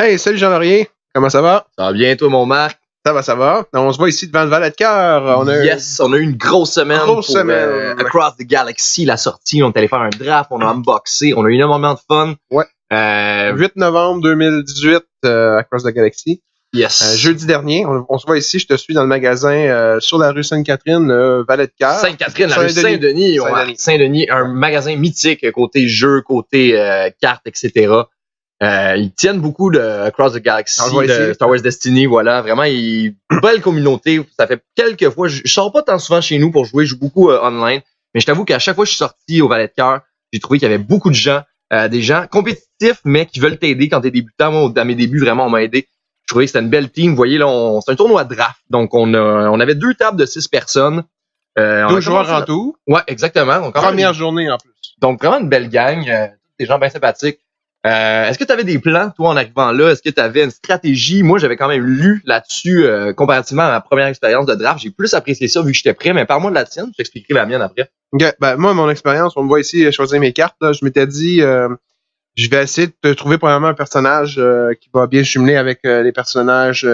Hey, salut Jean-Laurier, comment ça va? Ça va bien, toi, mon Marc? Ça va. On se voit ici devant le Valet de Cœur. On a eu une grosse semaine Across the Galaxy, la sortie. On est allé faire un draft, on a unboxé, on a eu énormément de fun. Ouais. 8 novembre 2018, Across the Galaxy. Yes. Jeudi dernier, on se voit ici, je te suis dans le magasin sur la rue Sainte-Catherine, Valet de Cœur. Sainte-Catherine, la rue Saint-Denis. Saint-Denis, un magasin mythique, côté jeux, côté cartes, etc. Ils tiennent beaucoup de Across the Galaxy, de Star Wars Destiny, voilà. Vraiment, belle communauté. Ça fait quelques fois, je sors pas tant souvent chez nous pour jouer, je joue beaucoup online. Mais je t'avoue qu'à chaque fois que je suis sorti au Valet de Cœur, j'ai trouvé qu'il y avait beaucoup de gens, des gens compétitifs, mais qui veulent t'aider quand t'es débutant. Moi, à mes débuts, vraiment, on m'a aidé. Je trouvais que c'était une belle team. Vous voyez, là, c'est un tournoi de draft. Donc, on avait 2 tables de 6 personnes. 2 joueurs en tout. Ouais, exactement. Donc, première journée en plus. Donc, vraiment une belle gang. Des gens bien sympathiques. Est-ce que tu avais des plans, toi, en arrivant là? Est-ce que tu avais une stratégie? Moi, j'avais quand même lu là-dessus, comparativement à ma première expérience de draft. J'ai plus apprécié ça vu que j'étais prêt, mais parle-moi de la tienne, je t'expliquerai la mienne après. Okay, moi, mon expérience, on me voit ici choisir mes cartes. Là, je m'étais dit, je vais essayer de te trouver probablement un personnage qui va bien jumeler avec les personnages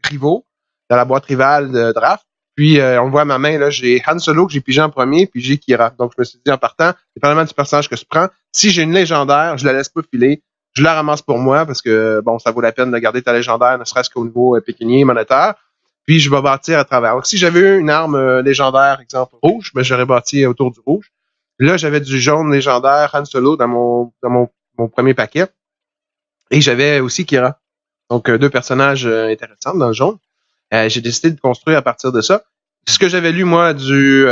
rivaux dans la boîte rivale de draft. Puis, on voit à ma main, là, j'ai Han Solo que j'ai pigé en premier, puis j'ai Kira. Donc, je me suis dit, en partant, dépendamment du personnage que je prends, si j'ai une légendaire, je la laisse pas filer. Je la ramasse pour moi parce que, bon, ça vaut la peine de garder ta légendaire, ne serait-ce qu'au niveau pécunier, monétaire. Puis, je vais bâtir à travers. Donc, si j'avais eu une arme légendaire, exemple rouge, ben, j'aurais bâti autour du rouge. Là, j'avais du jaune légendaire Han Solo dans mon premier paquet. Et j'avais aussi Kira. Donc, 2 personnages intéressants dans le jaune. J'ai décidé de construire à partir de ça. Ce que j'avais lu, moi, du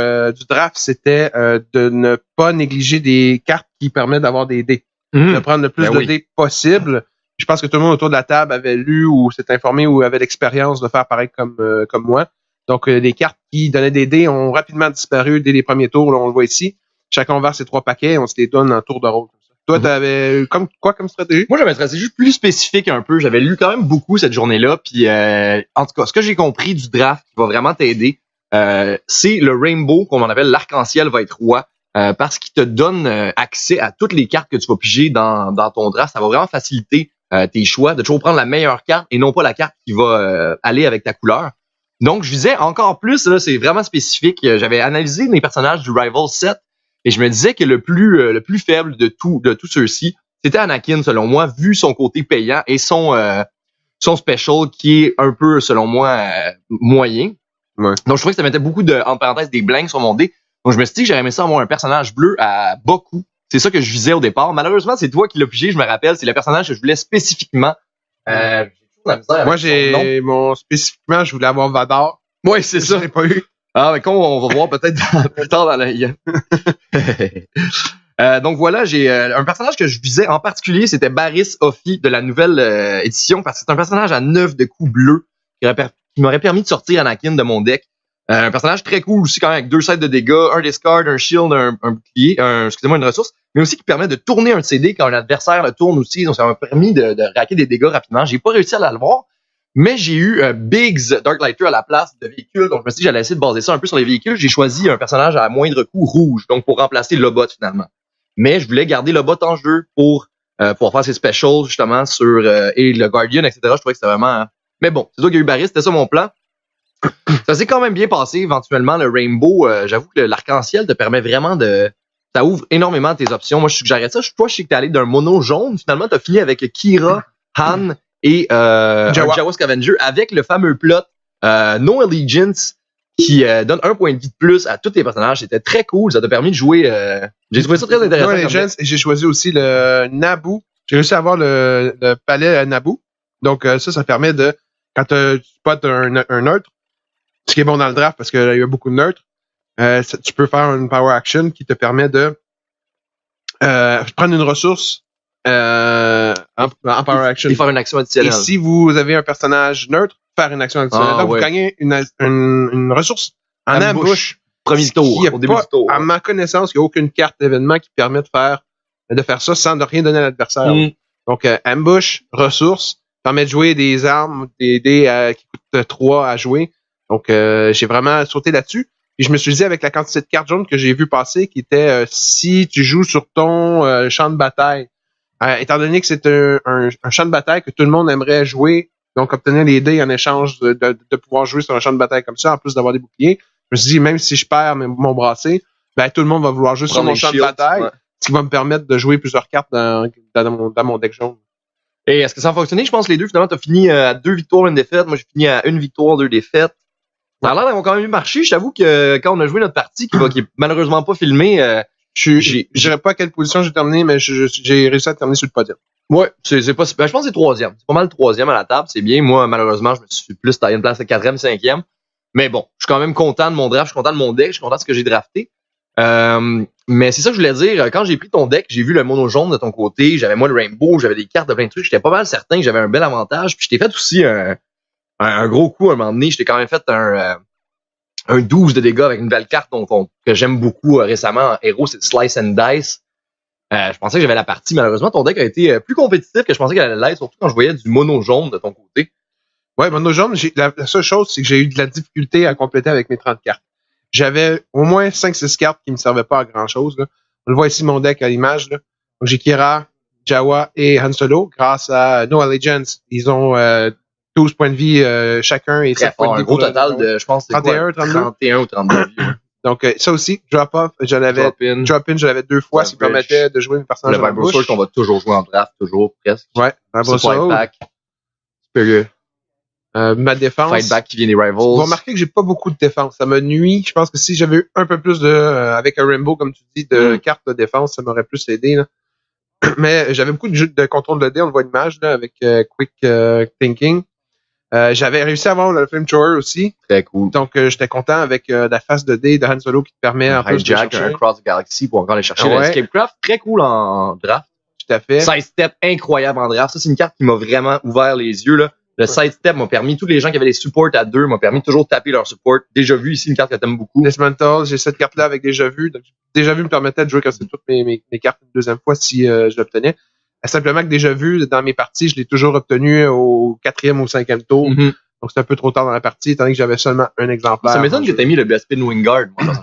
draft, c'était de ne pas négliger des cartes qui permettent d'avoir des dés. De prendre le plus de dés possible. Je pense que tout le monde autour de la table avait lu ou s'est informé ou avait l'expérience de faire pareil comme moi. Donc, les cartes qui donnaient des dés ont rapidement disparu dès les premiers tours. Là, on le voit ici. Chacun verse ses 3 paquets et on se les donne en tour de rôle. Toi, t'avais quoi comme stratégie? Moi, j'avais une stratégie plus spécifique un peu. J'avais lu quand même beaucoup cette journée-là. Puis, en tout cas, ce que j'ai compris du draft qui va vraiment t'aider, c'est le Rainbow, qu'on en appelle l'arc-en-ciel, va être roi. Parce qu'il te donne accès à toutes les cartes que tu vas piger dans ton draft. Ça va vraiment faciliter tes choix, de toujours prendre la meilleure carte et non pas la carte qui va aller avec ta couleur. Donc, je visais encore plus, là, c'est vraiment spécifique. J'avais analysé les personnages du Rival 7 et je me disais que le plus faible de tous ceux-ci, c'était Anakin, selon moi, vu son côté payant et son special qui est un peu, selon moi, moyen. Ouais. Donc, je trouvais que ça mettait beaucoup entre parenthèses, des blanks sur mon dé. Donc, je me suis dit que j'aurais aimé ça avoir un personnage bleu à beaucoup. C'est ça que je visais au départ. Malheureusement, c'est toi qui l'as pigé, je me rappelle. C'est le personnage que je voulais spécifiquement. J'ai toujours la misère. Moi, spécifiquement, je voulais avoir Vador. Oui, c'est ça. Je l'ai pas eu. Ah, mais on va voir peut-être plus tard dans la... donc voilà, j'ai un personnage que je visais en particulier, c'était Barriss Offee de la nouvelle édition, parce que c'est un personnage à 9 de coups bleus qui m'aurait permis de sortir Anakin de mon deck. Un personnage très cool aussi quand même, avec 2 sets de dégâts, un discard, un shield, un bouclier, une ressource, mais aussi qui permet de tourner un CD quand un adversaire le tourne aussi. Donc ça m'a permis de raquer des dégâts rapidement. J'ai pas réussi à l'avoir, mais j'ai eu Biggs Darklighter à la place de véhicule. Donc je me suis dit que j'allais essayer de baser ça un peu sur les véhicules. J'ai choisi un personnage à moindre coût rouge, donc pour remplacer Lobot finalement. Mais je voulais garder Lobot en jeu pour pouvoir faire ses specials justement sur et le Guardian, etc. Je trouvais que c'était vraiment... Mais bon, c'est toi qui as eu Barriss, c'était ça mon plan. Ça s'est quand même bien passé éventuellement, le Rainbow. J'avoue que l'arc-en-ciel te permet vraiment ça ouvre énormément tes options. Moi, je suggérerais ça. Toi, je sais que t'es allé d'un mono jaune. Finalement, t'as fini avec Kira, Han et Jawa Scavenger avec le fameux plot No Allegiance qui donne 1 point de vie de plus à tous tes personnages. C'était très cool. Ça t'a permis de jouer... J'ai trouvé ça très intéressant. No Allegiance, et j'ai choisi aussi le Naboo. J'ai réussi à avoir le palais Naboo. Donc, ça permet de... Quand tu spots un neutre, ce qui est bon dans le draft parce qu'il y a beaucoup de neutres, tu peux faire une power action qui te permet de prendre une ressource en power action. Et faire une action additionnelle. Et si vous avez un personnage neutre, faire une action additionnelle. Donc, vous gagnez une ressource en ambush. Premier tour, au début du tour. À ma connaissance, il n'y a aucune carte d'événement qui permet de faire ça sans de rien donner à l'adversaire. Donc, ambush, ressource, permet de jouer des armes, des dés qui coûtent 3 à jouer. Donc, j'ai vraiment sauté là-dessus. Et je me suis dit, avec la quantité de cartes jaunes que j'ai vu passer, qui était si tu joues sur ton champ de bataille, Étant donné que c'est un champ de bataille que tout le monde aimerait jouer, donc obtenir les dés en échange de pouvoir jouer sur un champ de bataille comme ça, en plus d'avoir des boucliers, je me suis dit, même si je perds mon brassé, ben tout le monde va vouloir jouer sur mon champ de bataille, ce qui va me permettre de jouer plusieurs cartes dans mon deck jaune. Et est-ce que ça a fonctionné? Je pense que les deux, finalement, t'as fini à 2 victoires, 1 défaite. Moi, j'ai fini à 1 victoire, 2 défaites. Ça a l'air d'avoir quand même marché. Je t'avoue que quand on a joué notre partie, qui est malheureusement pas filmée, je dirais pas à quelle position j'ai terminé, mais j'ai réussi à terminer sur le podium. Ouais, c'est pas, ben, je pense que c'est 3e. C'est pas mal 3e à la table, c'est bien. Moi, malheureusement, je me suis plus taillé une place à 4e, 5e. Mais bon, je suis quand même content de mon draft, je suis content de mon deck, je suis content de ce que j'ai drafté. Mais c'est ça que je voulais dire. Quand j'ai pris ton deck, j'ai vu le mono jaune de ton côté, j'avais moi le rainbow, j'avais des cartes de plein de trucs. J'étais pas mal certain que j'avais un bel avantage. Puis je t'ai fait aussi un gros coup à un moment donné. Je t'ai quand même fait un 12 de dégâts avec une belle carte que j'aime beaucoup récemment en héros, c'est Slice and Dice. Je pensais que j'avais la partie. Malheureusement, ton deck a été plus compétitif que je pensais qu'elle allait l'être, surtout quand je voyais du mono jaune de ton côté. Ouais, mono jaune, la seule chose, c'est que j'ai eu de la difficulté à compléter avec mes 30 cartes. J'avais au moins 5-6 cartes qui me servaient pas à grand-chose. Là. On le voit ici, mon deck à l'image. Là. Donc, j'ai Kira, Jawa et Han Solo. Grâce à No Allegiance, ils ont 12 points de vie chacun et 7 points de vie. Un gros total de, je pense, 31, 32. 31 ou 32 vie. Donc, ça aussi, drop-off, drop-in, je l'avais 2 fois, ce qui permettait de jouer mes personnages le Vibro Sword qu'on va toujours jouer en draft, toujours, presque. Ouais, Vibro Sword. Ma défense. Fight back qui vient des rivals. Vous remarquez que j'ai pas beaucoup de défense. Ça me nuit. Je pense que si j'avais eu un peu plus avec un Rainbow, comme tu dis, de cartes de défense, ça m'aurait plus aidé. Là. Mais j'avais beaucoup de jeux de contrôle de dés. On le voit une image là, avec Quick Thinking. J'avais réussi à avoir le Flamethrower aussi. Très cool. Donc, j'étais content avec la face de dés de Han Solo qui te permet en plus de chercher. Un Cross Galaxy pour encore aller chercher l'Escapecraft. Très cool en draft. Tout à fait. Sidestep incroyable en draft. Ça, c'est une carte qui m'a vraiment ouvert les yeux, là. Le sidestep m'a permis, tous les gens qui avaient les supports à 2 m'a permis de toujours taper leur support. Déjà vu ici, une carte que t'aimes beaucoup. Dismantle, j'ai cette carte-là avec déjà vu. Donc, déjà vu me permettait de jouer quand c'est toutes mes cartes une deuxième fois si je l'obtenais. Simplement que déjà vu, dans mes parties, je l'ai toujours obtenu au 4e ou 5e tour. Mm-hmm. Donc, c'est un peu trop tard dans la partie, étant donné que j'avais seulement un exemplaire. Ça m'étonne que t'aies mis le Bespin Wingard, moi,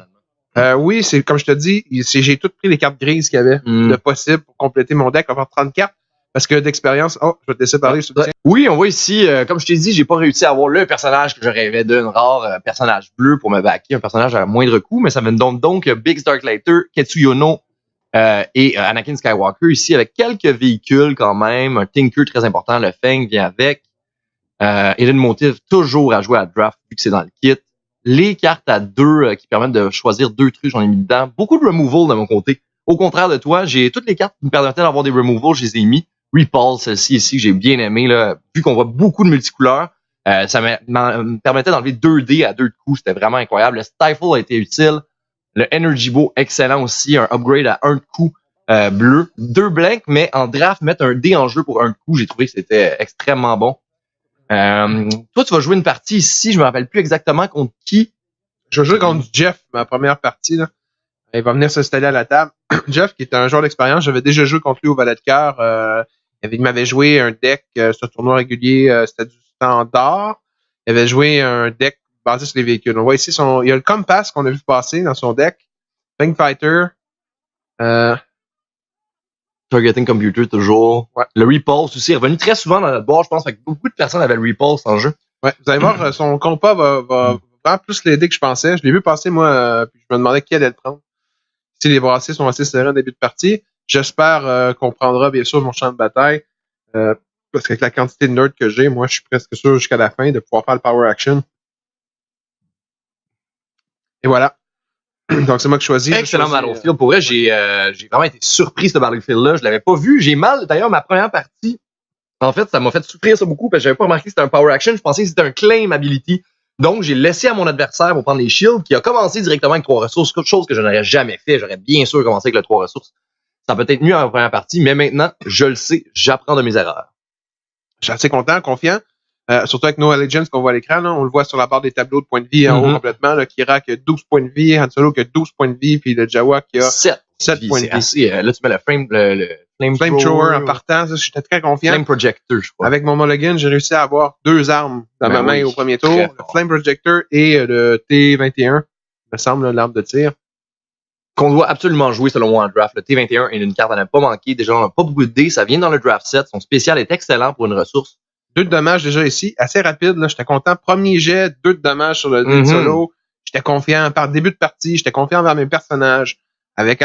personnellement. Oui, c'est comme je te dis, j'ai tout pris les cartes grises qu'il y avait de possible pour compléter mon deck, avoir 30 cartes. Parce que d'expérience, je vais te laisser parler. Oui, on voit ici, comme je t'ai dit, j'ai pas réussi à avoir le personnage que je rêvais d'une rare personnage bleu pour me backer, un personnage à moindre coût, mais ça me donne donc Biggs Darklighter, Ketsuyono et Anakin Skywalker ici avec quelques véhicules quand même, un Tinker très important, le Fang vient avec, Hidden Motive toujours à jouer à draft vu que c'est dans le kit, les cartes à 2 qui permettent de choisir 2 trucs, j'en ai mis dedans, beaucoup de removal de mon côté. Au contraire de toi, j'ai toutes les cartes qui me permettaient d'avoir des removals, je les ai mis. Repulse, celle-ci ici, que j'ai bien aimé, là. Vu qu'on voit beaucoup de multicouleurs, ça me permettait d'enlever 2 dés à 2 coups. C'était vraiment incroyable. Le Stifle a été utile. Le Energy Bow, excellent aussi. Un upgrade à 1 coup bleu. 2 blanks, mais en draft, mettre un dé en jeu pour 1 coup, j'ai trouvé que c'était extrêmement bon. Toi, tu vas jouer une partie ici. Je me rappelle plus exactement contre qui. Je vais jouer contre Jeff, ma première partie, là. Il va venir s'installer à la table. Jeff, qui est un joueur d'expérience, j'avais déjà joué contre lui au Valet de Cœur. Il m'avait joué un deck, ce tournoi régulier, c'était du standard. Il avait joué un deck basé sur les véhicules. On voit ici, il y a le Compass qu'on a vu passer dans son deck. Fang Fighter. Targeting Computer, toujours. Ouais. Le Repulse aussi, est revenu très souvent dans notre board, je pense, que beaucoup de personnes avaient le Repulse en jeu. Ouais, vous allez voir, son compas va vraiment plus l'aider que je pensais. Je l'ai vu passer, moi, puis je me demandais qui allait le prendre. Si les brassés sont assez serrés en début de partie, j'espère qu'on prendra bien sûr mon champ de bataille. Parce qu'avec la quantité de nerds que j'ai, moi, je suis presque sûr jusqu'à la fin de pouvoir faire le power action. Et voilà. Donc, c'est moi qui choisis. Excellent Battlefield. Pour vrai, j'ai vraiment été surpris, ce Battlefield-là. Je l'avais pas vu. J'ai mal. D'ailleurs, ma première partie, en fait, ça m'a fait souffrir ça beaucoup parce que j'avais pas remarqué que c'était un power action. Je pensais que c'était un claim ability. Donc, j'ai laissé à mon adversaire pour prendre les shields, qui a commencé directement avec 3 ressources, chose que je n'aurais jamais fait. J'aurais bien sûr commencé avec le 3 ressources. Ça peut être mieux en première partie, mais maintenant, je le sais, j'apprends de mes erreurs. Je suis assez content, confiant. Surtout avec No Allegiance qu'on voit à l'écran, là, on le voit sur la barre des tableaux de points de vie en haut complètement. Là, Kira qui a 12 points de vie, Han Solo qui a 12 points de vie, puis le Jawa qui a 7 points de vie. Assez, là, tu mets le Flamethrower en partant, ça, j'étais très confiant. Flame Projector, je crois. Avec mon mulligan, j'ai réussi à avoir 2 armes dans ma main au premier tour. Le Flame Projector et le T21, il me semble, l'arme de tir. qu'on doit absolument jouer selon moi en draft. Le T21 est une carte à ne pas manquer. Déjà, on n'a pas beaucoup de dés. Ça vient dans le draft set. Son spécial est excellent pour une ressource. 2 de dommages déjà ici. Assez rapide, là. J'étais content. Premier jet, 2 de dommages sur le dé solo. J'étais confiant. Par début de partie, j'étais confiant envers mes personnages. Avec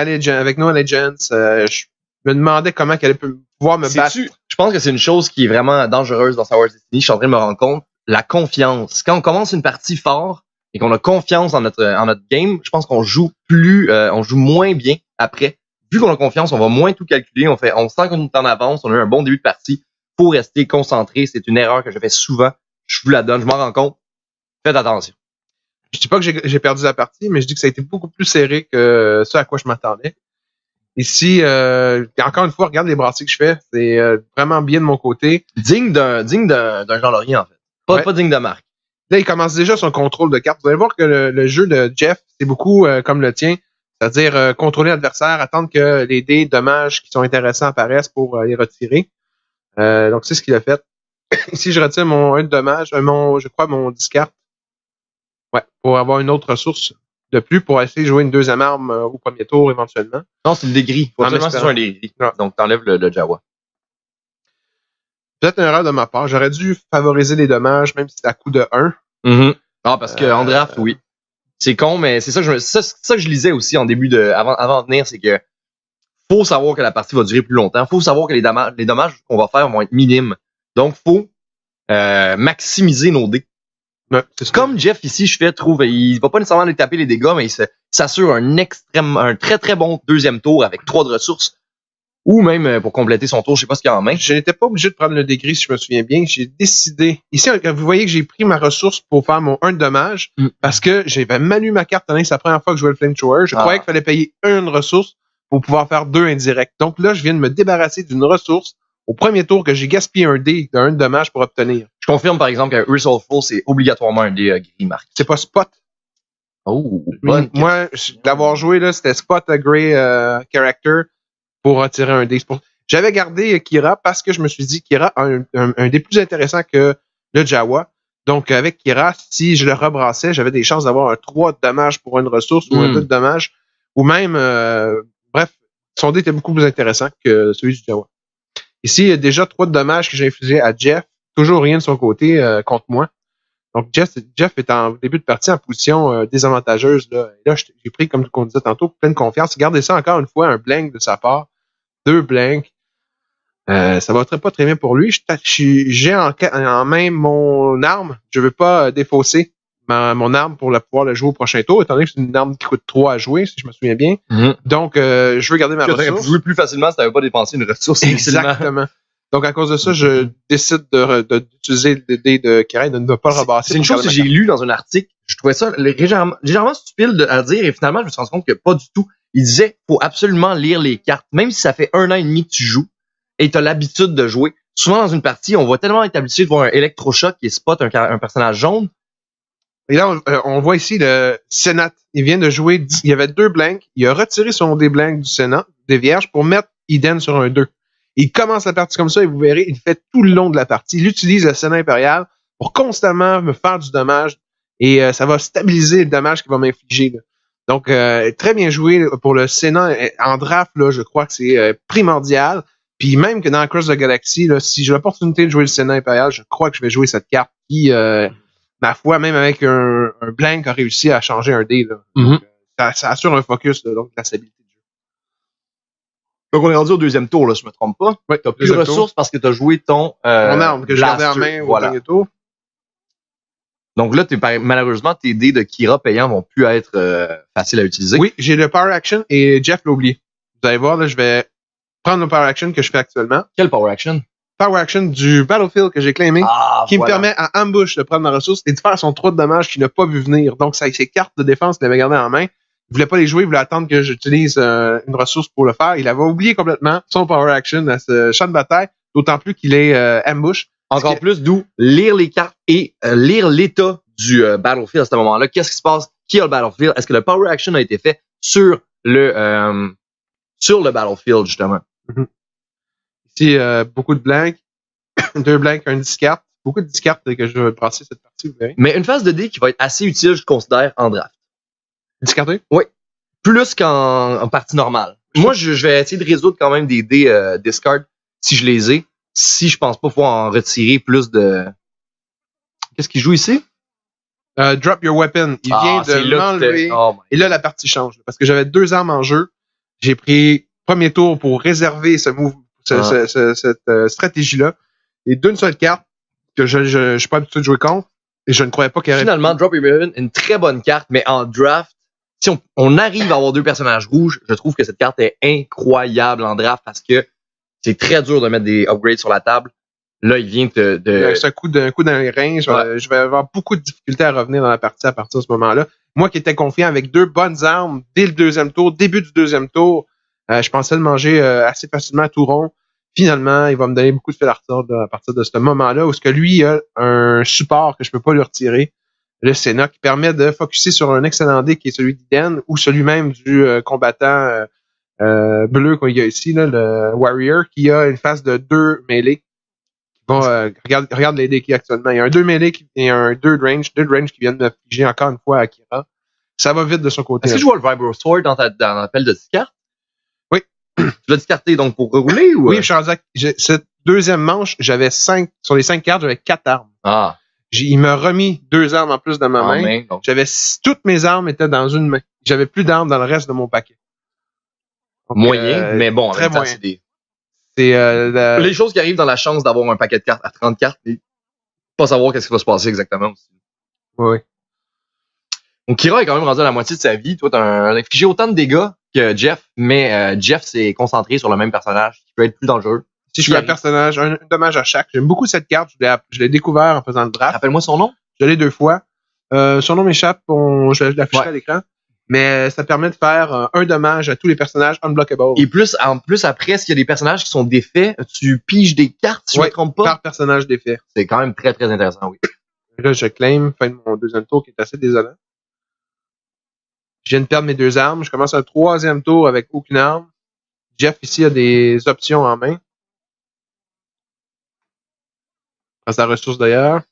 No Allegiance, je me demandais comment qu'elle allait pouvoir me battre. Je pense que c'est une chose qui est vraiment dangereuse dans Star Wars Destiny. Je suis en train de me rendre compte. La confiance. Quand on commence une partie fort et qu'on a confiance en notre game, je pense qu'on joue on joue moins bien après. Vu qu'on a confiance, on va moins tout calculer. On sent qu'on est en avance. On a eu un bon début de partie. Faut rester concentré. C'est une erreur que je fais souvent. Je vous la donne. Je m'en rends compte. Faites attention. Je dis pas que j'ai perdu la partie, mais je dis que ça a été beaucoup plus serré que ce à quoi je m'attendais. Ici, encore une fois, regarde les brassées que je fais. C'est vraiment bien de mon côté. Digne d'un Jean Laurier, en fait. Pas digne de marque. Là, il commence déjà son contrôle de cartes. Vous allez voir que le jeu de Jeff, c'est beaucoup comme le tien. C'est-à-dire contrôler l'adversaire, attendre que les dés dommages qui sont intéressants apparaissent pour les retirer. Donc, c'est ce qu'il a fait. Ici, je retire mon 1 de dommage, je crois mon discard. Ouais, pour avoir une autre ressource de plus pour essayer de jouer une deuxième arme au premier tour éventuellement. Non, c'est le dégris. Faut absolument que ce soit un dégris. Ouais. Donc, t'enlèves le Jawa. Peut-être une erreur de ma part. J'aurais dû favoriser les dommages, même si c'est à coup de 1. Ah, parce que en draft, oui. C'est con, mais c'est ça que je lisais aussi en début avant de venir, c'est que faut savoir que la partie va durer plus longtemps. Faut savoir que les dommages qu'on va faire vont être minimes. Donc, faut maximiser nos dés. Ouais, comme Jeff ici, il va pas nécessairement lui taper les dégâts, mais il s'assure un très très bon deuxième tour avec 3 de ressources. Ou même pour compléter son tour, je sais pas ce qu'il y a en main. Je n'étais pas obligé de prendre le dégris, si je me souviens bien. J'ai décidé. Ici, vous voyez que j'ai pris ma ressource pour faire mon 1 de dommage parce que j'avais mal eu ma carte. C'est la première fois que je jouais le Flamethrower. Je croyais qu'il fallait payer 1 ressource pour pouvoir faire 2 indirects. Donc là, je viens de me débarrasser d'une ressource au premier tour que j'ai gaspillé un dé d'un 1 de dommage pour obtenir. Je confirme par exemple qu'un Resourceful, c'est obligatoirement un dé gris marqué. C'est pas spot. Oh, moi, d'avoir joué, là, c'était spot a grey character pour retirer un dé. J'avais gardé Kira parce que je me suis dit Kira a un dé plus intéressant que le Jawa. Donc, avec Kira, si je le rebrassais, j'avais des chances d'avoir un 3 de dommage pour une ressource ou un 2 de dommage. Ou même, bref, son dé était beaucoup plus intéressant que celui du Jawa. Ici, il y a déjà 3 de dommages que j'ai infligés à Jeff. Toujours rien de son côté contre moi. Donc, Jeff est en début de partie en position désavantageuse. Là. Et là, j'ai pris, comme on disait tantôt, pleine confiance. Gardez ça encore une fois, un blank de sa part. 2 blanks. Ça va pas très bien pour lui. J'ai en main mon arme. Je veux pas défausser mon arme pour pouvoir le jouer au prochain tour, étant donné que c'est une arme qui coûte 3 à jouer, si je me souviens bien. Donc, je veux garder ma ressource. Tu aurais pu jouer plus facilement si tu n'avais pas dépensé une ressource. Exactement. Donc, à cause de ça, je décide d'utiliser le dé de Kira et de ne pas le rebasser. C'est une chose que j'ai lue dans un article. Je trouvais ça légèrement stupide à dire et finalement, je me suis rendu compte que pas du tout. Il disait faut absolument lire les cartes. Même si ça fait 1 an et demi que tu joues et tu as l'habitude de jouer. Souvent, dans une partie, on va tellement être habitué de voir un électrochoc qui spot un personnage jaune. Et là, on voit ici le Sénat. Il vient de jouer, il y avait 2 blanks. Il a retiré son dé blank du Sénat, des vierges, pour mettre Eden sur un 2. Il commence la partie comme ça et vous verrez, il fait tout le long de la partie. Il utilise le Sénat impérial pour constamment me faire du dommage et ça va stabiliser le dommage qu'il va m'infliger. Là. Donc, très bien joué pour le Sénat. En draft, là, je crois que c'est primordial. Puis même que dans Cross the Galaxy, là, si j'ai l'opportunité de jouer le Sénat impérial, je crois que je vais jouer cette carte qui, ma foi, même avec un blank, a réussi à changer un dé. Là. Donc, ça assure un focus, là, donc la stabilité. Donc, on est rendu au deuxième tour, là, si je me trompe pas. Oui, t'as plus de ressources parce que t'as joué ton, mon arme que je gardais en main au dernier tour. Donc là, malheureusement, tes dés de Kira payants vont plus être faciles à utiliser. Oui, j'ai le Power Action et Jeff l'a oublié. Vous allez voir, là, je vais prendre le Power Action que je fais actuellement. Quel Power Action? Power Action du Battlefield que j'ai claimé, qui me permet à Ambush de prendre la ressource et de faire son 3 de dommage qu'il n'a pas vu venir. Donc, c'est avec ses cartes de défense qu'il avait gardées en main. Il voulait pas les jouer, il voulait attendre que j'utilise une ressource pour le faire. Il avait oublié complètement son Power Action à ce champ de bataille, d'autant plus qu'il est Ambush. Encore plus, d'où lire les cartes et lire l'état du Battlefield à ce moment-là. Qu'est-ce qui se passe? Qui a le Battlefield? Est-ce que le Power Action a été fait sur le Battlefield, justement? Ici, beaucoup de blanks. 2 blanks, un discard. Beaucoup de discards que je vais passer cette partie, vous verrez. Mais une phase de dé qui va être assez utile, je considère, en draft. Discarté? Oui. plus qu'en partie normale. Moi, je vais essayer de résoudre quand même des dés discard si je les ai. Si je pense pas pouvoir en retirer plus de... Qu'est-ce qu'il joue ici? Drop your weapon. Il vient de m'enlever. Et là, la partie change. Parce que j'avais 2 armes en jeu. J'ai pris premier tour pour réserver cette stratégie-là. Et d'une seule carte que je suis pas habitué de jouer contre. Et je ne croyais pas qu'elle Finalement, Drop Your Weapon, une très bonne carte, mais en draft, si on arrive à avoir 2 personnages rouges, je trouve que cette carte est incroyable en draft parce que c'est très dur de mettre des upgrades sur la table. Là, il vient C'est un coup dans les reins. Je vais avoir beaucoup de difficultés à revenir dans la partie à partir de ce moment-là. Moi qui étais confiant avec 2 bonnes armes dès le deuxième tour, début du deuxième tour, je pensais le manger assez facilement à tout rond. Finalement, il va me donner beaucoup de fil à retordre à partir de ce moment-là où ce que lui a un support que je peux pas lui retirer, le Senna, qui permet de focusser sur un excellent dé qui est celui d'Iden ou celui même du combattant bleu qu'il y a ici, là, le Warrior, qui a une phase de 2 mêlées. Bon, regarde les dés qu'il y a actuellement. Il y a un 2 mêlées et un 2 de range. 2 de range qui viennent de figer encore une fois à Akira. Ça va vite de son côté. Est-ce que tu vois le Vibro Sword dans l'appel de discard? Oui. Tu l'as discarté donc pour rerouler ou? Oui, je suis rendu cette deuxième manche, j'avais 5, sur les 5 cartes, j'avais 4 armes. Ah. Il m'a remis 2 armes en plus dans ma main. J'avais, toutes mes armes étaient dans une main. J'avais plus d'armes dans le reste de mon paquet. Donc, moyen, mais bon, en très même temps, moyen. C'est les choses qui arrivent dans la chance d'avoir un paquet de cartes à 30 cartes et pas savoir qu'est-ce qui va se passer exactement aussi. Oui. Donc, Kira est quand même rendu à la moitié de sa vie. Toi, t'as infligé autant de dégâts que Jeff, mais Jeff s'est concentré sur le même personnage qui peut être plus dangereux. Si je fais un personnage, un dommage à chaque. J'aime beaucoup cette carte. Je l'ai découvert en faisant le draft. Rappelle-moi son nom. Je l'ai 2 fois. Son nom m'échappe. Je l'afficherai à l'écran. Mais ça permet de faire un dommage à tous les personnages unblockable. Et en plus, après, s'il y a des personnages qui sont défaits, tu piges des cartes, si je ne me trompe pas. Par personnage défait. C'est quand même très, très intéressant, oui. Là, je claim, fin de mon deuxième tour qui est assez désolant. Je viens de perdre mes 2 armes. Je commence un 3e tour avec aucune arme. Jeff, ici, a des options en main. Prends sa ressource d'ailleurs.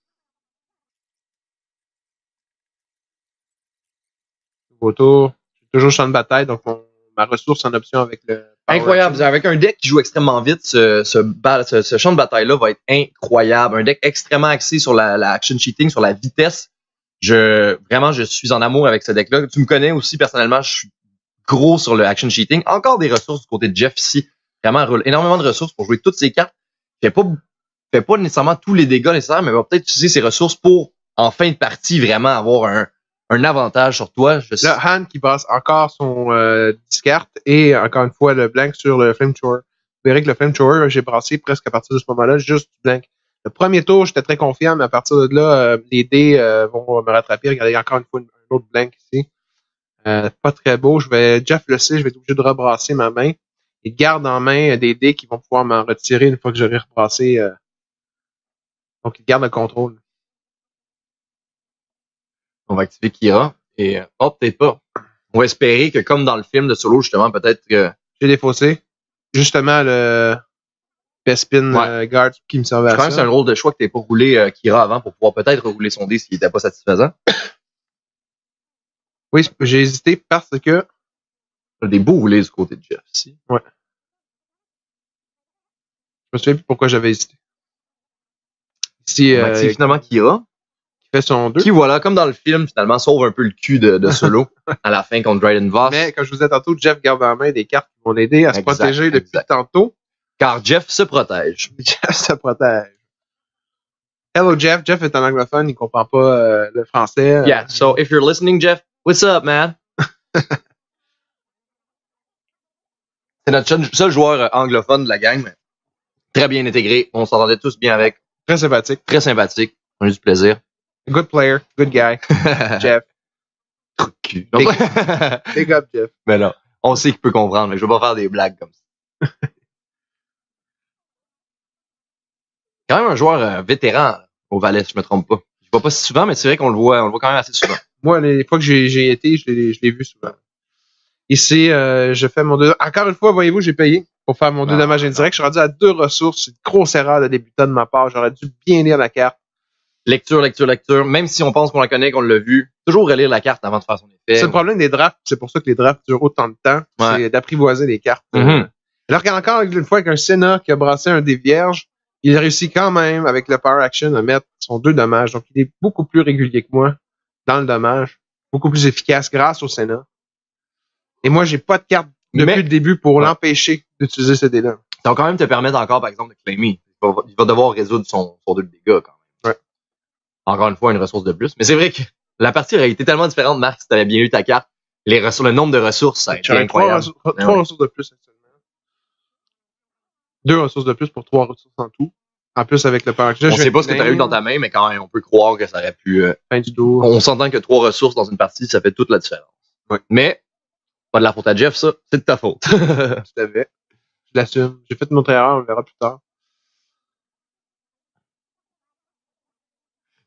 Nouveau tour. J'ai toujours champ de bataille, donc ma ressource en option avec le... Incroyable. Avec un deck qui joue extrêmement vite, ce champ de bataille-là va être incroyable. Un deck extrêmement axé sur la action cheating, sur la vitesse. Vraiment, je suis en amour avec ce deck-là. Tu me connais aussi personnellement, je suis gros sur le action cheating. Encore des ressources du côté de Jeff ici. Vraiment, roule énormément de ressources pour jouer toutes ces cartes. Fait pas nécessairement tous les dégâts nécessaires, mais va peut-être utiliser ses ressources pour, en fin de partie, vraiment avoir un avantage sur toi. Là, Han qui passe encore son discard et encore une fois le blank sur le Flamethrower. Vous verrez que le Flamethrower, j'ai brassé presque à partir de ce moment-là, juste du blank. Le premier tour, j'étais très confiant, mais à partir de là, les dés vont me rattraper. Regardez, encore une fois, un autre blank ici. Pas très beau. Jeff le sait, je vais être obligé de rebrasser ma main. Il garde en main des dés qui vont pouvoir m'en retirer une fois que j'aurai rebrassé. Donc, il garde le contrôle. On va activer Kira et peut-être pas. On va espérer que comme dans le film de Solo, justement, peut-être que... J'ai défaussé. Justement, le Bespin Guard qui me servait à ça. C'est un rôle de choix que tu n'aies pas roulé Kira avant pour pouvoir peut-être rouler son dé s'il n'était pas satisfaisant. Oui, j'ai hésité parce que... Il y a des beaux roulés du côté de Jeff ici. Ouais. Je me souviens plus pourquoi j'avais hésité. Ici, on active finalement Kira. Fait son 2. Qui, voilà, comme dans le film, finalement, sauve un peu le cul de Solo à la fin contre Dryden Voss. Mais, comme je vous disais tantôt, Jeff garde en main des cartes qui vont l'aider à se protéger depuis tantôt. Car Jeff se protège. Jeff se protège. Hello, Jeff. Jeff est un anglophone, il comprend pas le français. Yeah, so if you're listening, Jeff, what's up, man? C'est notre seul joueur anglophone de la gang, mais très bien intégré. On s'entendait tous bien avec. Très sympathique. Très sympathique. On a eu du plaisir. Good player, good guy. Jeff. Big up, Jeff. Mais là, on sait qu'il peut comprendre, mais je veux pas faire des blagues comme ça. Quand même un joueur vétéran au Valais, si je me trompe pas. Je le vois pas si souvent, mais c'est vrai qu'on le voit quand même assez souvent. Moi, les fois que j'ai été, je l'ai vu souvent. Ici, je fais mon 2. Encore une fois, voyez-vous, j'ai payé pour faire mon 2 dommages indirects. Je suis rendu à 2 ressources. C'est une grosse erreur de débutant de ma part. J'aurais dû bien lire la carte. lecture. Même si on pense qu'on la connaît, qu'on l'a vu, toujours relire la carte avant de faire son effet. C'est le problème des drafts. C'est pour ça que les drafts durent autant de temps. Ouais. C'est d'apprivoiser les cartes. Mm-hmm. Alors qu'encore une fois, avec un Senna qui a brassé un dé vierge, il réussit quand même, avec le Power Action, à mettre son 2 dommages. Donc, il est beaucoup plus régulier que moi dans le dommage. Beaucoup plus efficace grâce au Senna. Et moi, j'ai pas de carte depuis le début pour l'empêcher d'utiliser ce dé-là. Ça va quand même te permettre encore, par exemple, de claimer. Il va devoir résoudre son 2 de dégâts quand même. Ouais. Encore une fois, une ressource de plus. Mais c'est vrai que la partie aurait été tellement différente, Marc, si t'avais bien eu ta carte. Le nombre de ressources, ça a été incroyable. 3 ressources de plus actuellement. 2 ressources de plus pour 3 ressources en tout. En plus, avec le Power Action. On sait pas ce que t'aurais eu dans ta main, mais quand même, on peut croire que ça aurait pu... fin du tour. On s'entend que 3 ressources dans une partie, ça fait toute la différence. Ouais. Mais, pas de la faute à Jeff, ça. C'est de ta faute. Tout à fait. Je l'assume. J'ai fait une autre erreur, on verra plus tard.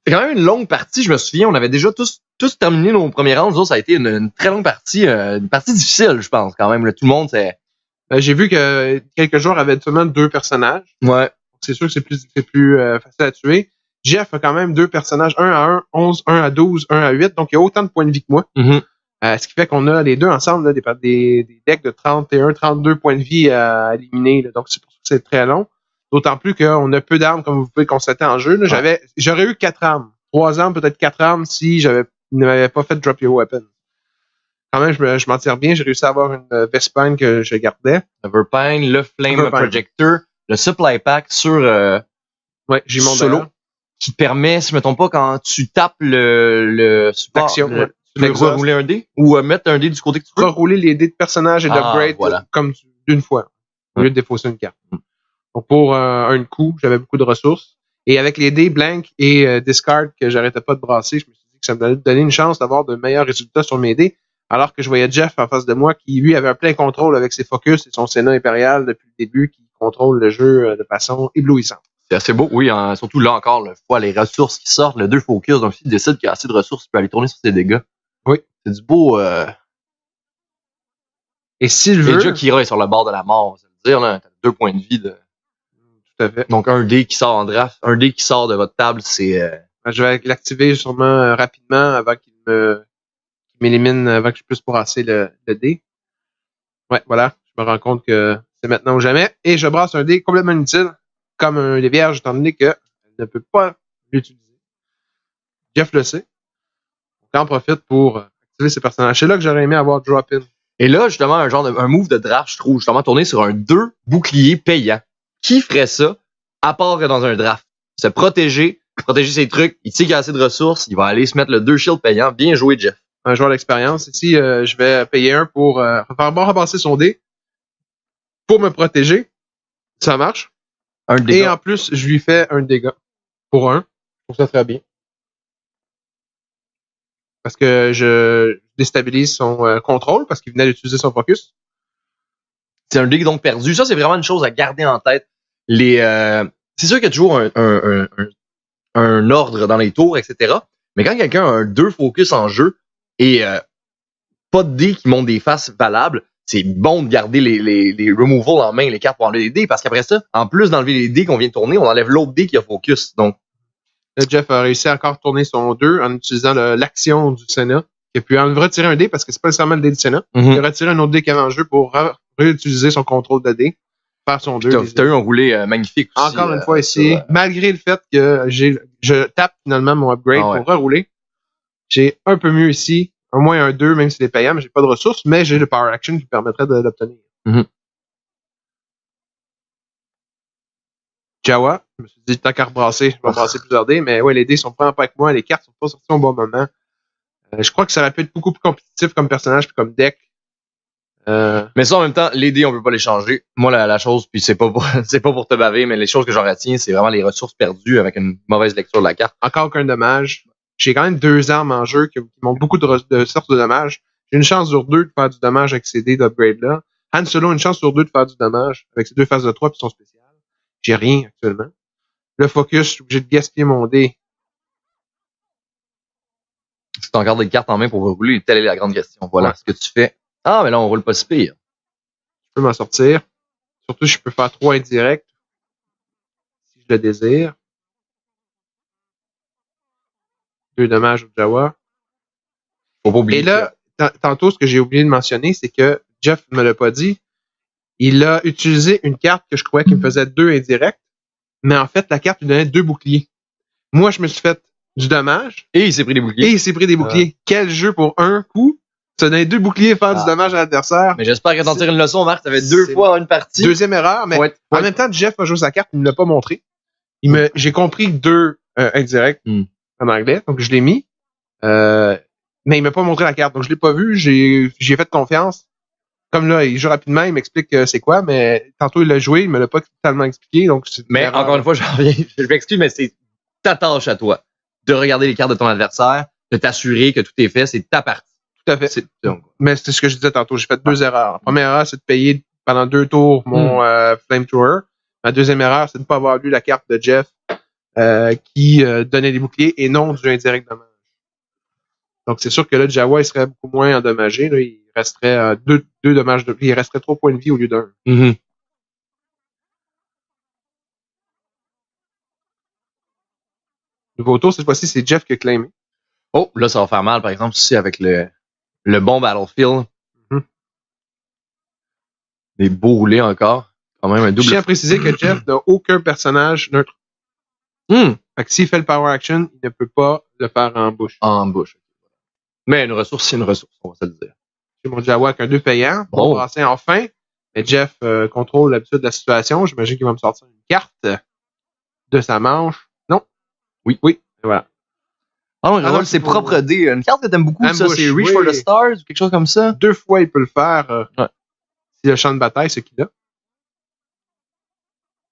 C'est quand même une longue partie, je me souviens. On avait déjà tous terminé nos premiers rounds. Ça a été une très longue partie. Une partie difficile, je pense, quand même. Là, tout le monde, c'est... J'ai vu que quelques joueurs avaient seulement 2 personnages. Ouais. C'est sûr que c'est plus facile à tuer. Jeff a quand même 2 personnages, 1 à 1, 11, 1 à 12, 1 à 8. Donc, il y a autant de points de vie que moi. Mm-hmm. Ce qui fait qu'on a les deux ensemble là, des decks de 31, 32 points de vie à éliminer. Là. Donc, c'est pour ça que c'est très long. D'autant plus qu'on a peu d'armes, comme vous pouvez constater en jeu. Là. J'aurais eu 4 armes. 3 armes, peut-être 4 armes si ne m'avais pas fait drop your weapon. Quand même, je m'en tire bien. J'ai réussi à avoir une Vespine que je gardais. Everpine, le Flame Projector, le Supply Pack sur j'ai mon solo, qui te permet, si je me trompe pas, quand tu tapes le support, tu peux rerouler un dé ou mettre un dé du côté que tu veux. Rerouler les dés de personnage et d'upgrade comme d'une fois, au lieu de défausser une carte. Donc pour un coup, j'avais beaucoup de ressources. Et avec les dés blank et discard que j'arrêtais pas de brasser, je me suis dit que ça me donnait une chance d'avoir de meilleurs résultats sur mes dés. Alors que je voyais Jeff en face de moi qui, lui, avait un plein contrôle avec ses focus et son Senna impérial depuis le début, qui contrôle le jeu de façon éblouissante. C'est assez beau, oui. Surtout là encore, les ressources qui sortent, le 2 focus. Donc, s'il décide qu'il y a assez de ressources, il peut aller tourner sur ses dégâts. Oui. C'est du beau... Et s'il veut... Déjà Kira est sur le bord de la mort, ça veut dire, là, t'as 2 points de vie de... Tout à fait. Donc, un dé qui sort en draft, un dé qui sort de votre table, c'est... Je vais l'activer sûrement rapidement avant qu'il m'élimine, avant que je puisse brasser le dé. Ouais, voilà. Je me rends compte que c'est maintenant ou jamais. Et je brasse un dé complètement inutile, comme un des vierges, étant donné qu'elle ne peut pas l'utiliser. Jeff le sait. Donc, en profite pour activer ces personnages. C'est là que j'aurais aimé avoir drop-in. Et là, justement, un move de draft, je trouve, justement, tourner sur un 2 bouclier payant. Qui ferait ça, à part que dans un draft? Se protéger ses trucs, il sait qu'il a assez de ressources, il va aller se mettre le 2 shield payant. Bien joué, Jeff. Un joueur d'expérience. Ici, je vais payer un pour faire ramasser son dé pour me protéger. Ça marche. Un dégât. Et en plus, je lui fais un dégât pour 1. Je trouve ça très bien. Parce que je déstabilise son contrôle parce qu'il venait d'utiliser son focus. C'est un dé donc perdu. Ça, c'est vraiment une chose à garder en tête. C'est sûr qu'il y a toujours un ordre dans les tours, etc. Mais quand quelqu'un a un 2 focus en jeu et pas de dés qui montent des faces valables, c'est bon de garder les removals en main, les cartes pour enlever les dés, parce qu'après ça, en plus d'enlever les dés qu'on vient de tourner, on enlève l'autre dé qui a focus. Donc, là, Jeff a réussi à encore tourner son 2 en utilisant l'action du Senna. Il a pu retirer un dé parce que c'est pas nécessairement le dé du Senna. Il a retiré un autre dé qu'il avait en jeu pour réutiliser son contrôle de dé. Faire son 2. T'as eu un roulé magnifique aussi. Encore une fois ici, malgré le fait que je tape finalement mon upgrade pour rerouler, j'ai un peu mieux ici. Au moins un 2, même si c'est payant, mais j'ai pas de ressources, mais j'ai le Power Action qui permettrait de l'obtenir. Jawa, je me suis dit, tant qu'à rebrasser, je vais brasser plusieurs dés, mais ouais, les dés sont pas avec moi, les cartes sont pas sorties au bon moment. Je crois que ça aurait pu être beaucoup plus compétitif comme personnage puis comme deck. Mais ça, en même temps, les dés, on peut pas les changer. Moi, la chose, puis c'est pas pour te baver, mais les choses que j'en retiens, c'est vraiment les ressources perdues avec une mauvaise lecture de la carte. Encore aucun dommage. J'ai quand même 2 armes en jeu qui m'ont beaucoup de sortes de dommages. J'ai une chance sur 2 de faire du dommage avec ces dés d'upgrade-là. Han Solo a une chance sur 2 de faire du dommage avec ses 2 phases de 3 puis son spécial. J'ai rien actuellement. Le focus, je suis obligé de gaspiller mon dé. Si tu encore des cartes en main pour rouler, telle est la grande question. Voilà ce que tu fais. Ah, mais là, on roule pas si pire. Je peux m'en sortir. Surtout, je peux faire 3 indirects si je le désire. 2 dommages au Jawa. Faut pas oublier. Et là, tantôt, ce que j'ai oublié de mentionner, c'est que Jeff ne me l'a pas dit. Il a utilisé une carte que je croyais qu'il me faisait 2 indirects, mais en fait, la carte lui donnait 2 boucliers. Moi, je me suis fait du dommage. Et il s'est pris des boucliers. Et il s'est pris des boucliers. Quel jeu pour un coup! Ça donnait 2 boucliers et faire du dommage à l'adversaire. Mais j'espère que t'en tires une leçon, Marc. T'avais 2 fois une partie. Deuxième erreur, mais en même temps, Jeff a joué sa carte, il me l'a pas montré. J'ai compris 2 indirects en anglais, donc je l'ai mis. Mais il m'a pas montré la carte, donc je l'ai pas vu. J'ai fait confiance. Comme là, il joue rapidement, il m'explique c'est quoi, mais tantôt il l'a joué, il me l'a pas totalement expliqué. Donc mais encore une fois, je reviens, je m'excuse, mais c'est ta tâche à toi de regarder les cartes de ton adversaire, de t'assurer que tout est fait, c'est ta partie. Tout à fait. Mais c'est ce que je disais tantôt. J'ai fait 2 erreurs. La première erreur, c'est de payer pendant 2 tours mon Flamethrower. Ma deuxième erreur, c'est de ne pas avoir lu la carte de Jeff qui donnait des boucliers et non du indirect dommage. Donc, c'est sûr que là, Jawa, il serait beaucoup moins endommagé. Là, il resterait 2 dommages il resterait 3 points de vie au lieu d'1. Nouveau tour, cette fois-ci, c'est Jeff qui a claimé. Oh, là, ça va faire mal, par exemple, ici, avec le bon Battlefield. Des beaux roulés encore. Quand même un double. Je tiens à préciser que Jeff n'a aucun personnage neutre. Fait que s'il fait le power action, il ne peut pas le faire en bouche. En bouche. Mais une ressource, c'est une ressource, on va se le dire. J'ai mon Jawa avec un 2 payant. Bon, passer enfin. Mais Jeff contrôle l'habitude de la situation. J'imagine qu'il va me sortir une carte de sa manche. Non. Oui. Et voilà. Ah, il revole ses propres dés. Une carte que t'aimes beaucoup, ça, c'est Reach for the Stars ou quelque chose comme ça? 2 fois, il peut le faire. Si le champ de bataille, ce qu'il a.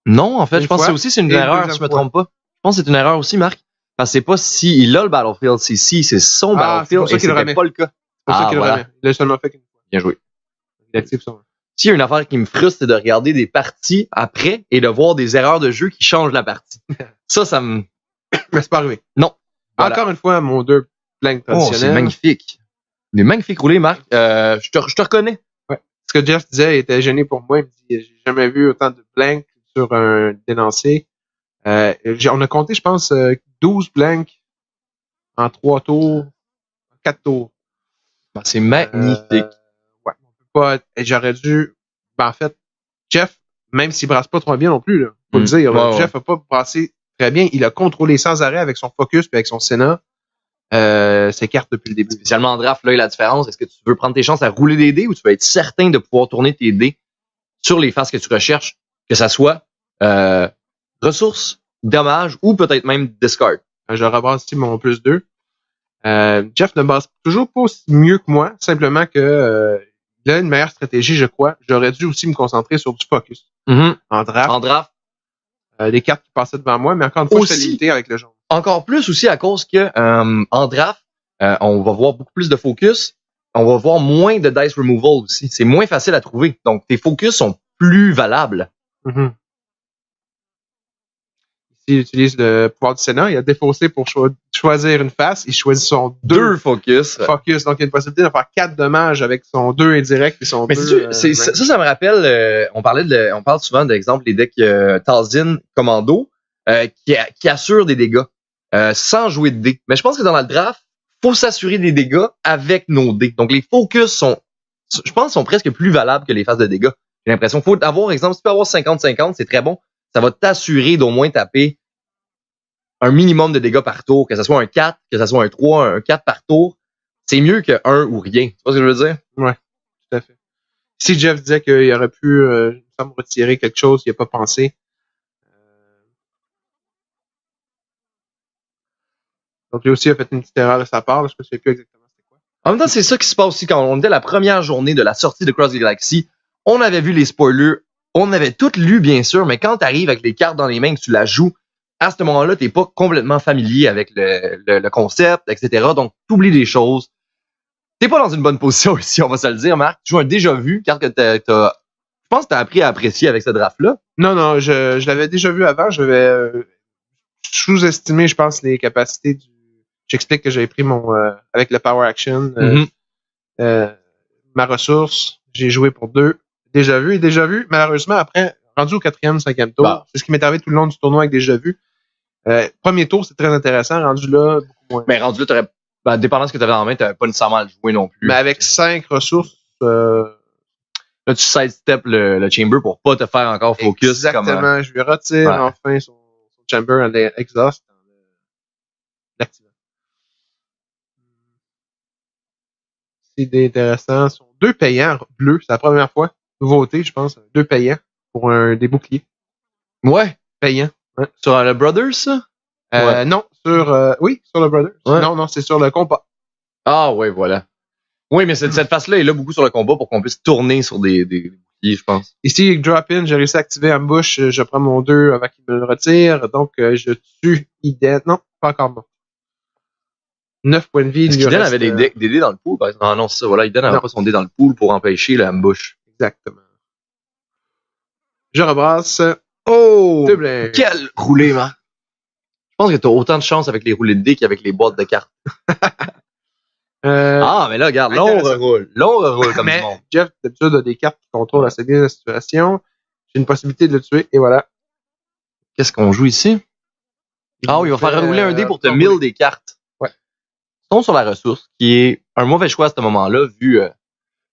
Non, en fait, je pense que c'est une erreur, si je me trompe pas. Je pense que c'est une erreur aussi, Marc. Parce que c'est pas si il a le Battlefield, c'est si c'est son Battlefield et c'était pas le cas. C'est pour ça qu'il le remet. Il l'a seulement fait qu'une fois. Bien joué. Il active son. S'il y a une affaire qui me frustre, c'est de regarder des parties après et de voir des erreurs de jeu qui changent la partie. Ça me... Mais c'est pas arrivé. Non. Voilà. Encore une fois, mon 2 blank traditionnel. C'est magnifique. Il est magnifique roulé, Marc. Je te reconnais. Ouais. Ce que Jeff disait, il était gêné pour moi. Il me dit, j'ai jamais vu autant de blanks sur un délancé. On a compté, je pense, 12 blanks en 3 tours, 4 tours. C'est magnifique. Ouais, on peut pas. J'aurais dû. En fait, Jeff, même s'il brasse pas trop bien non plus, là, faut le dire. Jeff a pas brassé très bien. Il a contrôlé sans arrêt avec son focus et avec son Sénat ses cartes depuis le début. Spécialement en draft, là, il y a la différence. Est-ce que tu veux prendre tes chances à rouler des dés ou tu veux être certain de pouvoir tourner tes dés sur les faces que tu recherches, que ça soit ressources, dommages ou peut-être même discard. Je rebrasse ici mon plus 2. Jeff ne base toujours pas aussi mieux que moi, simplement que il a une meilleure stratégie, je crois. J'aurais dû aussi me concentrer sur du focus. En draft. Des cartes qui passaient devant moi, mais encore une fois, je suis limité avec le jaune. Encore plus aussi à cause que en draft, on va voir beaucoup plus de focus. On va voir moins de dice removal aussi. C'est moins facile à trouver. Donc, tes focus sont plus valables. Ici, il utilise le pouvoir du Sénat. Il a défaussé pour choisir une face. Il choisit son 2 focus. Donc, il y a une possibilité de faire 4 dommages avec son 2 indirect et son 2... ça me rappelle... on parle souvent d'exemple des decks Talzin Commando qui assurent des dégâts sans jouer de dés. Mais je pense que dans le draft, faut s'assurer des dégâts avec nos dés. Donc, les focus sont presque plus valables que les phases de dégâts. J'ai l'impression qu'il faut avoir, exemple, si tu peux avoir 50-50, c'est très bon. Ça va t'assurer d'au moins taper un minimum de dégâts par tour, que ce soit un 4, que ce soit un 3, un 4 par tour. C'est mieux que 1 ou rien. Tu vois ce que je veux dire? Ouais, tout à fait. Si Jeff disait qu'il aurait pu me retirer quelque chose, il n'a pas pensé. Donc, lui aussi a fait une petite erreur de sa part. Je ne sais plus exactement c'était quoi. En même temps, c'est ça qui se passe aussi quand on était la première journée de la sortie de Cross Galaxy. On avait vu les spoilers. On avait tout lu, bien sûr, mais quand tu arrives avec les cartes dans les mains, que tu la joues, à ce moment-là, tu n'es pas complètement familier avec le concept, etc. Donc, tu oublies des choses. Tu n'es pas dans une bonne position ici, on va se le dire, Marc. Tu joues un déjà vu, carte que je pense que tu as appris à apprécier avec ce draft-là. Non, je l'avais déjà vu avant. J'avais sous-estimé, je pense, les capacités du... J'explique que j'avais pris mon... avec le Power Action, ma ressource, j'ai joué pour 2. Déjà vu. Malheureusement, après, rendu au 4e, 5e tour, c'est ce qui m'est arrivé tout le long du tournoi avec déjà vu. Premier tour, c'est très intéressant. Rendu là, beaucoup moins. Mais rendu là, t'aurais, dépendant de ce que t'avais dans la main, t'avais pas nécessairement à le jouer non plus. Mais avec 5 ressources, là, tu sidestep le chamber pour pas te faire encore focus. Exactement. Je lui retire enfin son chamber en exhaust en l'activant. C'est intéressant. Ils sont 2 payants bleus. C'est la première fois. Nouveauté, je pense. 2 payants pour des boucliers. Ouais. Payants. Ouais. Sur le Brothers, ça? Non, sur oui, sur le Brothers. Ouais. Non, c'est sur le compas. Ah ouais, voilà. Oui, mais cette face-là est là beaucoup sur le combat pour qu'on puisse tourner sur des boucliers, je pense. Ici, drop-in, j'ai réussi à activer Ambush. Je prends mon 2 avant qu'il me le retire. Donc, je tue Iden. Non, pas encore mort. 9 points de vie. Est-ce qu'Iden avait des dés dans le pool, par exemple? Non, c'est ça. Voilà, Iden n'avait pas son dé dans le pool pour empêcher l'ambush. Exactement. Je rebrasse. Oh! Double. Quel roulé, man! Je pense que t'as autant de chance avec les roulés de dés qu'avec les boîtes de cartes. Mais là, regarde, là, on reroule comme du monde. Jeff, d'habitude, a des cartes qui contrôlent assez bien la situation. J'ai une possibilité de le tuer, et voilà. Qu'est-ce qu'on joue ici? Il va faire rouler un dé pour te mill des cartes. Ouais. Tombe sur la ressource, qui est un mauvais choix à ce moment-là, vu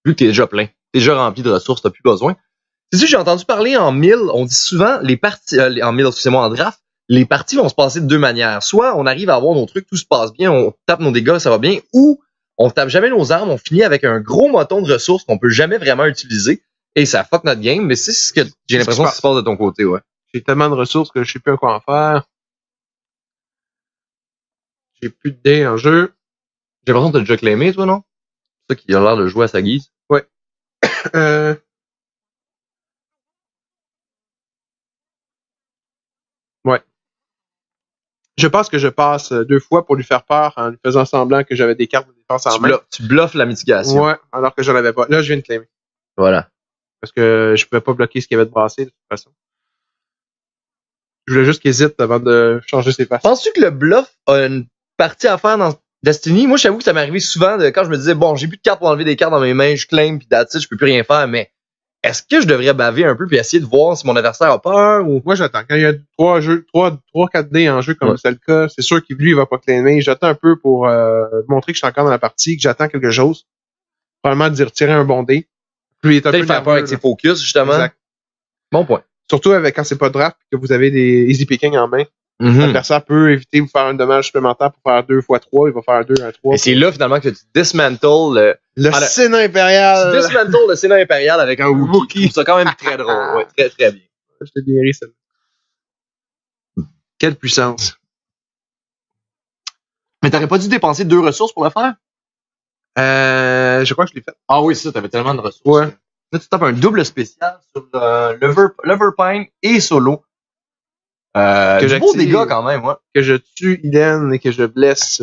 que t'es déjà plein. T'es déjà rempli de ressources, t'as plus besoin. C'est sûr, j'ai entendu parler en mill, on dit souvent, les parties, en draft, les parties vont se passer de 2 manières. Soit on arrive à avoir nos trucs, tout se passe bien, on tape nos dégâts, ça va bien, ou on tape jamais nos armes, on finit avec un gros moton de ressources qu'on peut jamais vraiment utiliser, et ça fuck notre game, mais c'est ce que j'ai l'impression que ça se passe de ton côté, ouais. J'ai tellement de ressources que je sais plus à quoi en faire. J'ai plus de dés en jeu. J'ai l'impression que t'as déjà claimé, toi, non? C'est ça qui a l'air de jouer à sa guise. Ouais. Ouais. Je pense que je passe 2 fois pour lui faire peur en lui faisant semblant que j'avais des cartes de défense en main. Tu bluffes la mitigation. Ouais, alors que j'en avais pas. Là, je viens de claimer. Voilà. Parce que je pouvais pas bloquer ce qu'il y avait de brassé, de toute façon. Je voulais juste qu'il hésite avant de changer ses faces. Penses-tu que le bluff a une partie à faire dans Destiny? Moi, j'avoue que ça m'est arrivé souvent quand je me disais, bon, j'ai plus de cartes pour enlever des cartes dans mes mains, je claim, puis that's it, je peux plus rien faire, mais est-ce que je devrais baver un peu puis essayer de voir si mon adversaire a peur ou... Moi, j'attends. Quand il y a 3-4 dés en jeu, comme c'est le cas, c'est sûr que lui, il va pas claimer. J'attends un peu pour montrer que je suis encore dans la partie, que j'attends quelque chose. Probablement de retirer un bon dé. Lui, il est un peu faire peur avec ses focus, justement. Exact. Bon point. Surtout quand c'est pas draft que vous avez des easy picking en main. L'adversaire peut éviter de vous faire un dommage supplémentaire pour faire 2 x 3. Il va faire 2 à 3. Et c'est là, finalement, que tu dismantles le Sénat impérial. Tu dismantles le Sénat impérial avec un Wookiee. C'est quand même très drôle. Ouais, très, très bien. Je t'ai bien ri, ça. Quelle puissance. Mais t'aurais pas dû dépenser 2 ressources pour le faire? Je crois que je l'ai fait. Ah oui, ça, t'avais tellement de ressources. Ouais. Là, tu tapes un double spécial sur Loverpine et Solo. Du beau dégât quand même, ouais. Que je tue Iden et que je blesse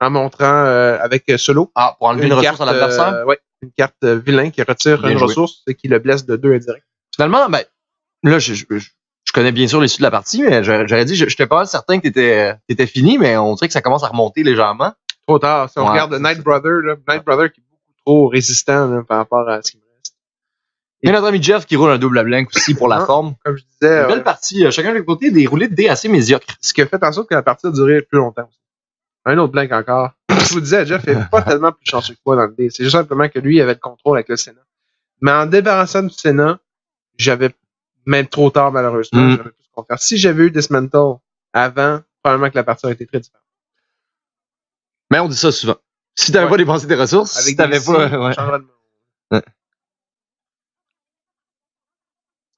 en montrant avec Solo. Ah, pour enlever une ressource à l'adversaire? Oui, une carte vilain qui retire bien une ressource et qui le blesse de 2 indirect. Finalement, là, je connais bien sûr l'issue de la partie, mais j'aurais dit, j'étais pas mal certain que t'étais fini, mais on dirait que ça commence à remonter légèrement. Trop tard. Si on regarde le Night Brother, Night Brother qui est beaucoup trop résistant là, par rapport à ce qui me reste. Et notre ami Jeff qui roule un double blank aussi pour la forme. Comme je disais. Une belle partie. Chacun de leur côté, des roulés de dés assez médiocres. Ce qui a fait en sorte que la partie a duré plus longtemps. Un autre blank encore. Je vous disais, Jeff n'est pas tellement plus chanceux que moi dans le dé. C'est juste simplement que lui, il avait le contrôle avec le Sénat. Mais en débarrassant du Sénat, j'avais même trop tard, malheureusement. J'avais plus qu'on faire. Si j'avais eu Dismantle avant, probablement que la partie aurait été très différente. Mais on dit ça souvent. Si t'avais pas dépensé tes ressources, avec si t'avais pas. Ouais.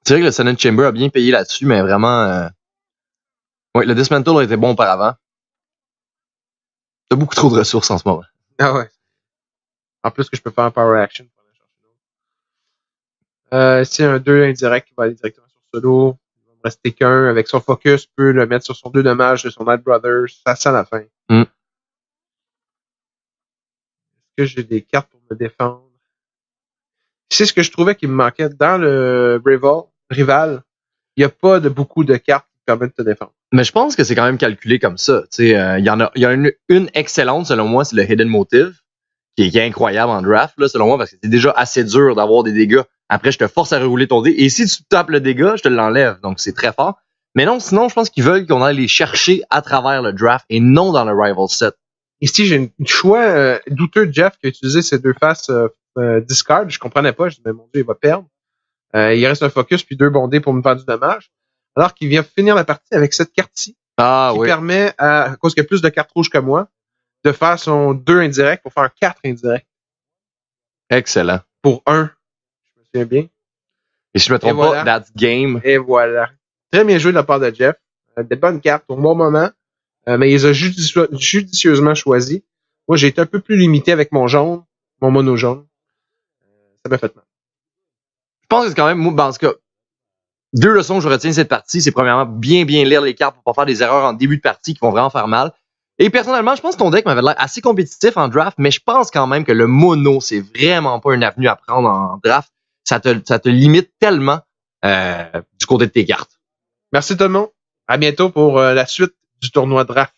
C'est vrai que le Senate Chamber a bien payé là-dessus, mais vraiment. Le Dismantle aurait été bon auparavant. T'as beaucoup trop de ressources en ce moment. Ah ouais. En plus que je peux faire un Power Action pour aller chercher l'autre. C'est un 2 indirect qui va aller directement sur Solo. Il va me rester qu'un. Avec son focus, je peux le mettre sur son 2 dommages de son Night Brother. Ça sent la fin. Est-ce que j'ai des cartes pour me défendre? C'est ce que je trouvais qui me manquait. Dans le Rival, il n'y a pas beaucoup de cartes qui permettent de te défendre. Mais je pense que c'est quand même calculé comme ça. Il y a une excellente, selon moi, c'est le Hidden Motive, qui est incroyable en draft, là, selon moi, parce que c'est déjà assez dur d'avoir des dégâts. Après, je te force à rerouler ton dé. Et si tu tapes le dégât, je te l'enlève. Donc, c'est très fort. Mais non, sinon, je pense qu'ils veulent qu'on aille les chercher à travers le draft et non dans le rival set. Ici, j'ai un choix douteux de Jeff qui a utilisé ces deux faces discard. Je comprenais pas. Je dis, mais mon Dieu, il va perdre. Il reste un focus puis 2 bondés pour me faire du dommage. Alors qu'il vient finir la partie avec cette carte-ci qui permet, à cause qu'il y a plus de cartes rouges que moi, de faire son 2 indirect pour faire 4 indirects. Excellent. Pour 1. Je me souviens bien. Et si je me trompe pas, that's game. Et voilà. Très bien joué de la part de Jeff. Des bonnes cartes au bon moment. Mais il les a judicieusement choisis. Moi, j'ai été un peu plus limité avec mon jaune, mon mono jaune. Ça m'a fait mal. Je pense que c'est quand même, moi, en tout cas, 2 leçons que je retiens de cette partie, c'est premièrement bien lire les cartes pour pas faire des erreurs en début de partie qui vont vraiment faire mal. Et personnellement, je pense que ton deck m'avait l'air assez compétitif en draft, mais je pense quand même que le mono, c'est vraiment pas une avenue à prendre en draft. Ça te limite tellement du côté de tes cartes. Merci tout le monde. À bientôt pour la suite du tournoi draft.